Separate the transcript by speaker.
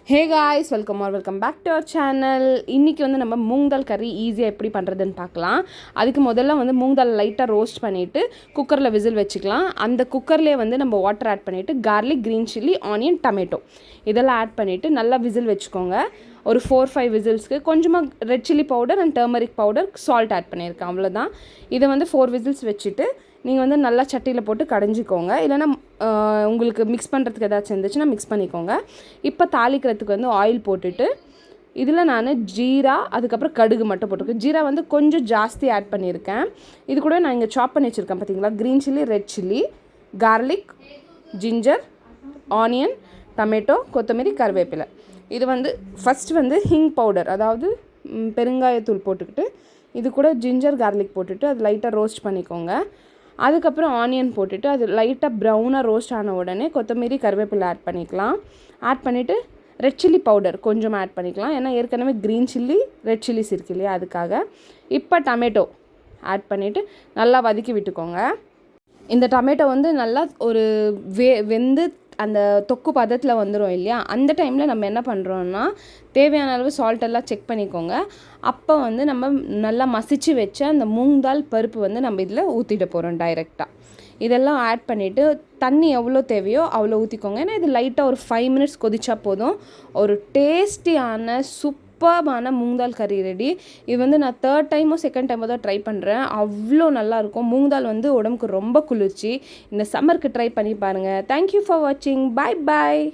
Speaker 1: Hey guys, welcome back to our channel. இன்றைக்கி வந்து நம்ம மூங் தால் கறி ஈஸியாக எப்படி பண்ணுறதுன்னு பார்க்கலாம். அதுக்கு முதல்ல வந்து மூங் தால் லைட்டாக ரோஸ்ட் பண்ணிவிட்டு குக்கரில் விசில் வச்சுக்கலாம். அந்த குக்கர்லேயே வந்து நம்ம வாட்டர் ஆட் பண்ணிவிட்டு garlic, green chilli, onion, tomato இதெல்லாம் ஆட் பண்ணிவிட்டு நல்லா விசில் வச்சுக்கோங்க. ஒரு 4-5 விசில்ஸ்க்கு கொஞ்சமாக red chilli powder and turmeric powder, salt add பண்ணியிருக்கேன். அவ்வளோதான். இதை வந்து 4 விசில்ஸ் வச்சுட்டு நீங்கள் வந்து நல்லா சட்டியில் போட்டு கடைஞ்சிக்கோங்க. இல்லைனா உங்களுக்கு மிக்ஸ் பண்ணுறதுக்கு ஏதாச்சும் இருந்துச்சுன்னா மிக்ஸ் பண்ணிக்கோங்க. இப்போ தாளிக்கிறதுக்கு வந்து ஆயில் போட்டுட்டு இதில் நான் ஜீரா, அதுக்கப்புறம் கடுகு மட்டும் போட்டிருக்கேன். ஜீரா வந்து கொஞ்சம் ஜாஸ்தி ஆட் பண்ணியிருக்கேன். இது கூட நான் இங்கே சாப் பண்ணி வச்சுருக்கேன் பார்த்தீங்களா, green chilli, red chilli, garlic, ginger, onion, tomato, கொத்தமல்லி, கருவேப்பிலை. இது வந்து ஃபஸ்ட்டு வந்து ஹிங் பவுடர், அதாவது பெருங்காயத்தூள் போட்டுக்கிட்டு இது கூட ஜிஞ்சர், கார்லிக் போட்டுட்டு அது லைட்டாக ரோஸ்ட் பண்ணிக்கோங்க. அதுக்கப்புறம் ஆனியன் போட்டுட்டு அது லைட்டாக ப்ரௌனாக ரோஸ்ட் ஆன உடனே கொத்தமல்லி, கருவேப்பிலை ஆட் பண்ணிக்கலாம். ஆட் பண்ணிவிட்டு ரெட் சில்லி பவுடர் கொஞ்சம் ஆட் பண்ணிக்கலாம். ஏன்னா ஏற்கனவே க்ரீன் சில்லி, ரெட் சில்லிஸ் இருக்கு இல்லையா, அதுக்காக. இப்போ டமேட்டோ ஆட் பண்ணிவிட்டு நல்லா வதக்கி விட்டுக்கோங்க. இந்த டமேட்டோ வந்து நல்லா ஒரு வெந்து அந்த தொக்கு பதத்தில் வந்துடும் இல்லையா, அந்த டைமில் நம்ம என்ன பண்ணுறோன்னா தேவையான அளவு சால்ட் எல்லாம் செக் பண்ணிக்கோங்க. அப்போ வந்து நம்ம நல்லா மசிச்சு வச்ச அந்த மூங் தால் பருப்பு வந்து நம்ம இதில் ஊற்றிட போகிறோம் டைரெக்டாக. இதெல்லாம் ஆட் பண்ணிவிட்டு தண்ணி எவ்வளோ தேவையோ அவ்வளோ ஊற்றிக்கோங்க. ஏன்னா இது லைட்டாக ஒரு 5 மினிட்ஸ் கொதிச்சா போதும். ஒரு டேஸ்டியான சூப்பர்பான மூங் தால் கறி ரெடி. இது வந்து நான் 3rd டைமோ 2nd டைமோ தான் ட்ரை பண்ணுறேன். அவ்வளோ நல்லாயிருக்கும். மூங் தால் வந்து உடம்புக்கு ரொம்ப குளிர்ச்சி. இந்த சம்மருக்கு ட்ரை பண்ணி பாருங்கள். தேங்க்யூ ஃபார் வாட்சிங். பாய் பாய்.